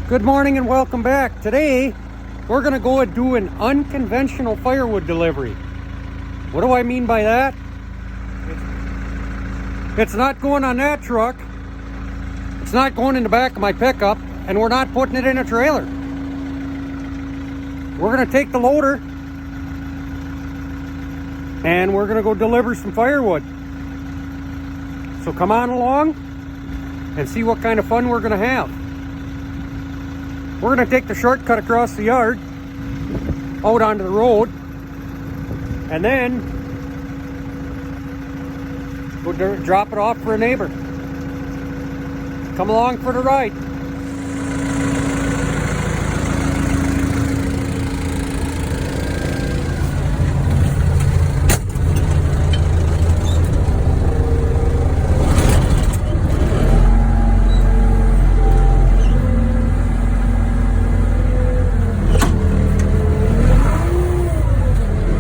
Good morning and welcome back. Today, we're going to go and do an unconventional firewood delivery. What do I mean by that? It's not going on that truck. It's not going in the back of my pickup, and we're not putting it in a trailer. We're going to take the loader and we're going to go deliver some firewood. So come on along and see what kind of fun we're going to have. We're going to take the shortcut across the yard, out onto the road, and then go drop it off for a neighbor. Come along for the ride.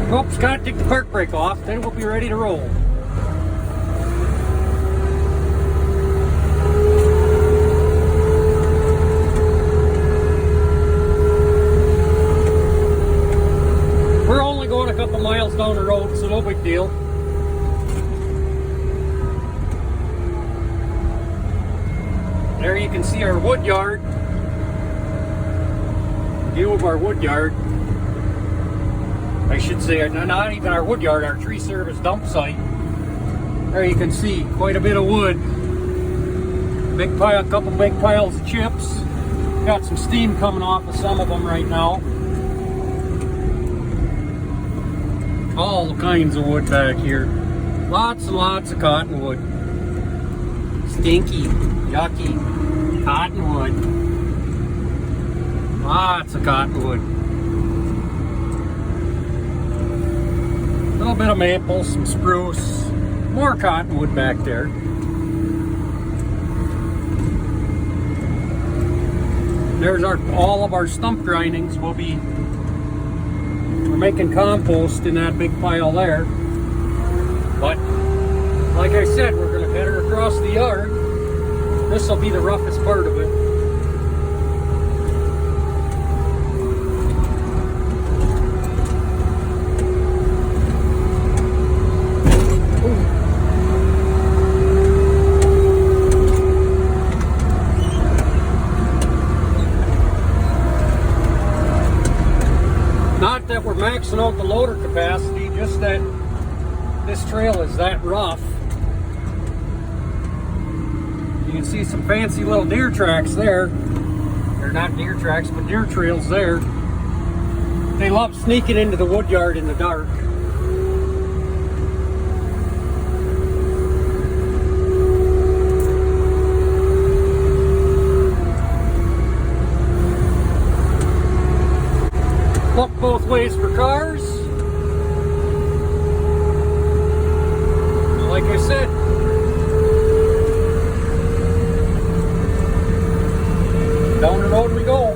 Oops, gotta take the park brake off, then we'll be ready to roll. We're only going a couple miles down the road, so no big deal. There you can see our wood yard. View of our wood yard. I should say, not even our wood yard, our tree service dump site. There you can see quite a bit of wood. Big pile, a couple big piles of chips. Got some steam coming off of some of them right now. All kinds of wood back here. Lots and lots of cottonwood. Stinky, yucky cottonwood. Lots of cottonwood. A little bit of maple, some spruce, more cottonwood back there. There's all of our stump grindings. We're making compost in that big pile there. But like I said, we're going to head her across the yard. This will be the roughest part of it. Not that we're maxing out the loader capacity, just that this trail is that rough. You can see some fancy little deer tracks there. They're not deer tracks, but deer trails there. They love sneaking into the wood yard in the dark. Look both ways for cars. Like I said, down the road we go.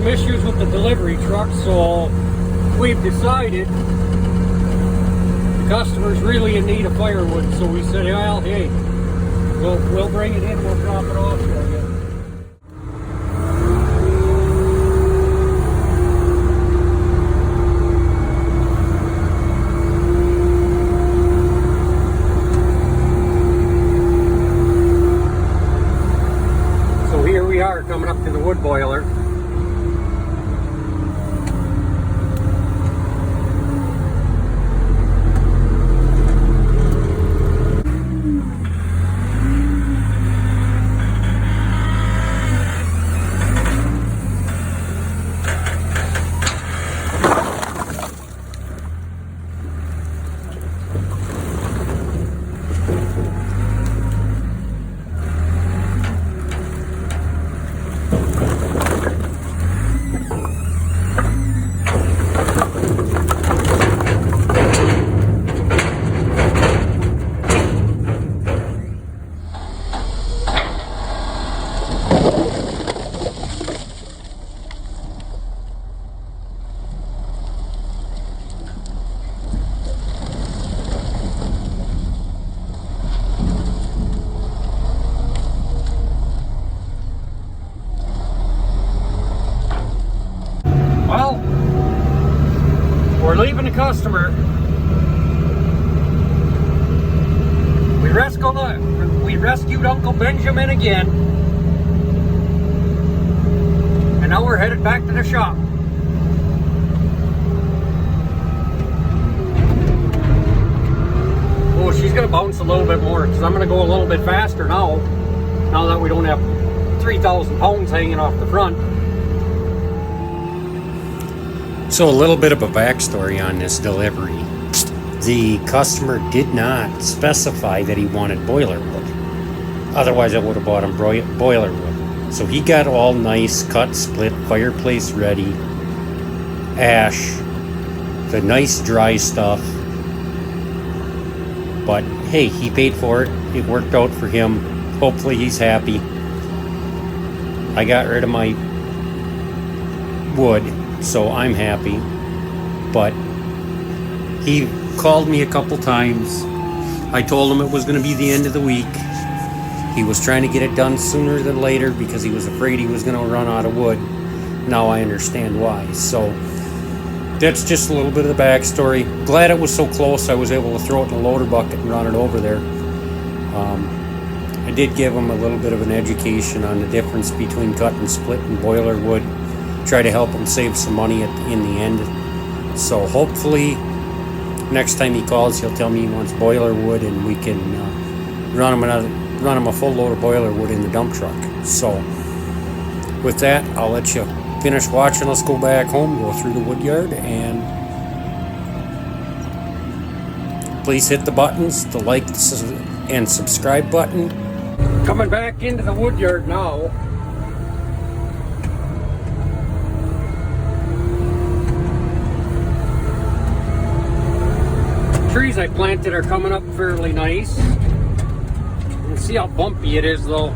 Issues with the delivery truck, so we've decided the customer's really in need of firewood, so we said, well, hey, we'll bring it in, we'll drop it off for you. So here we are coming up to the wood boiler. we're leaving the customer. We rescued Uncle Benjamin again. And now we're headed back to the shop. Oh, she's gonna bounce a little bit more because I'm gonna go a little bit faster now that we don't have 3,000 pounds hanging off the front. So a little bit of a backstory on this delivery. The customer did not specify that he wanted boiler wood. Otherwise I would have bought him boiler wood. So he got all nice, cut, split, fireplace ready, ash, the nice dry stuff. But hey, he paid for it. It worked out for him. Hopefully he's happy. I got rid of my wood, so I'm happy. But he called me a couple times. I told him it was going to be the end of the week. He was trying to get it done sooner than later because he was afraid he was going to run out of wood. Now I understand why. So that's just a little bit of the backstory. Glad it was so close I was able to throw it in a loader bucket and run it over there. I did give him a little bit of an education on the difference between cut and split and boiler wood. Try to help him save some money in the end. So hopefully next time he calls he'll tell me he wants boiler wood and we can run him a full load of boiler wood in the dump truck. So with that, I'll let you finish watching. Let's go back home, go through the wood yard, and please hit the buttons, the like and subscribe button. Coming back into the wood yard now. Trees I planted are coming up fairly nice. You can see how bumpy it is though.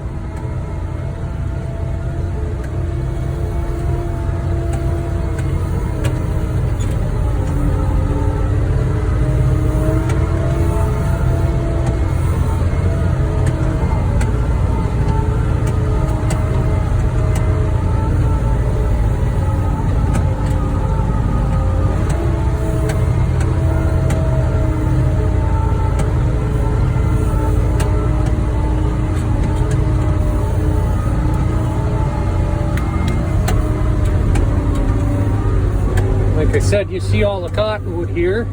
Like I said, you see all the cottonwood here.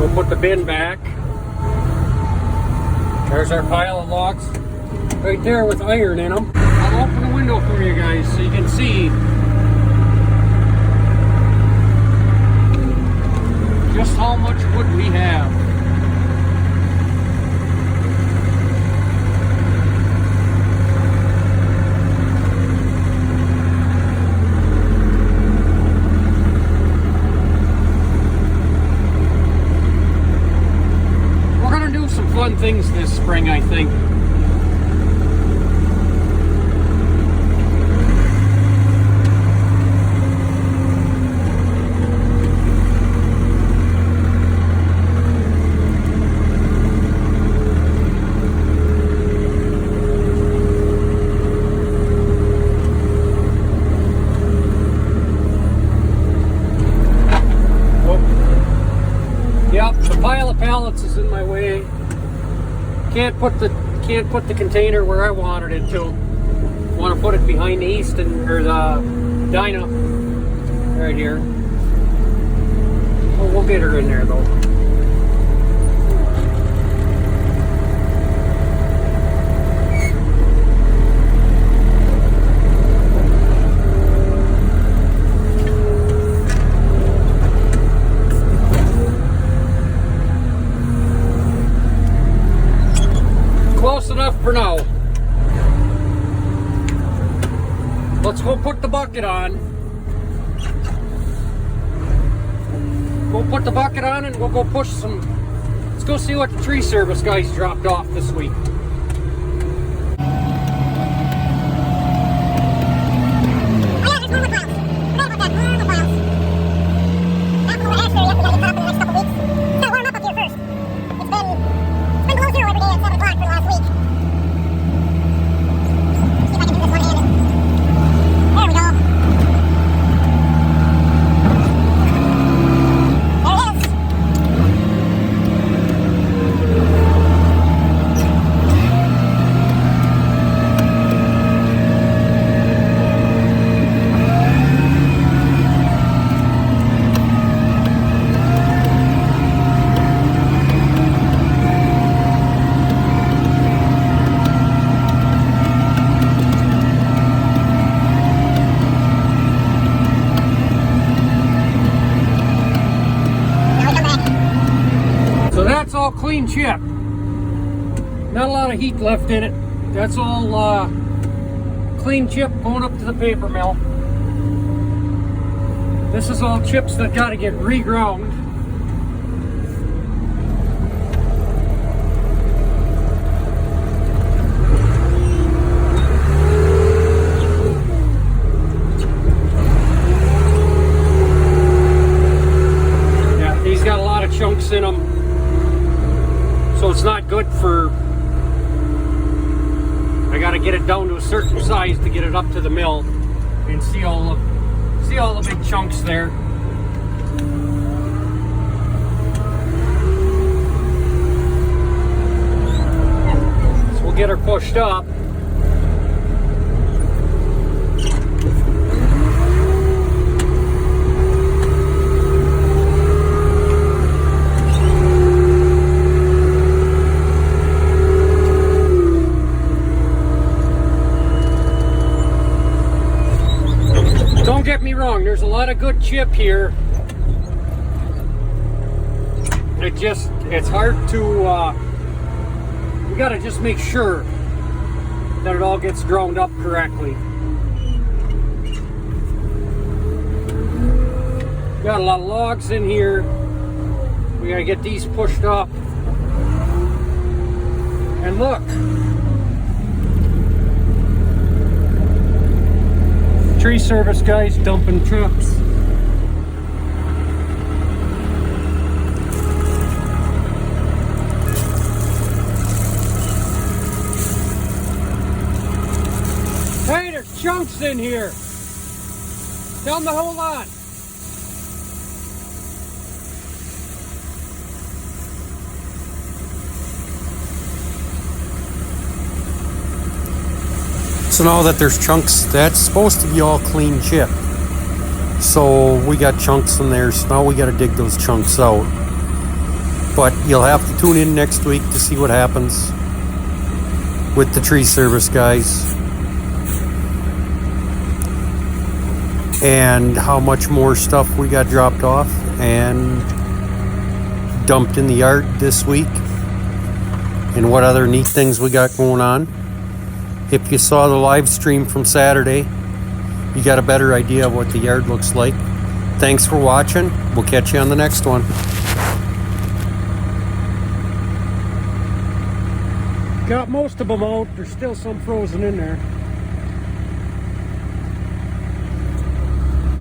We'll put the bin back. There's our pile of logs right there with iron in them. I'll open the window for you guys so you can see just how much wood we have. Fun things this spring, I think. Oh. Yep, the pile of pallets is in my way. Can't put the container where I wanted it to. Want to put it behind the Easton or the Dyna right here. Oh, we'll get her in there though. Close enough for now. Let's go put the bucket on. We'll put the bucket on and we'll go push some. Let's go see what the tree service guys dropped off this week. That's all clean chip. Not a lot of heat left in it. That's all clean chip going up to the paper mill. This is all chips that got to get reground. Yeah, these got a lot of chunks in them. So it's not good for, I gotta get it down to a certain size to get it up to the mill and see all the big chunks there. So we'll get her pushed up. Don't get me wrong, there's a lot of good chip here. It's hard to, you gotta just make sure that it all gets ground up correctly. Got a lot of logs in here. We gotta get these pushed up. And look. Tree service guys dumping trucks. Hey, there's chunks in here. Tell them to hold on. So now that there's chunks, that's supposed to be all clean chip. So we got chunks in there, so now we got to dig those chunks out. But you'll have to tune in next week to see what happens with the tree service guys. And how much more stuff we got dropped off and dumped in the yard this week. And what other neat things we got going on. If you saw the live stream from Saturday, you got a better idea of what the yard looks like. Thanks for watching. We'll catch you on the next one. Got most of them out. There's still some frozen in there.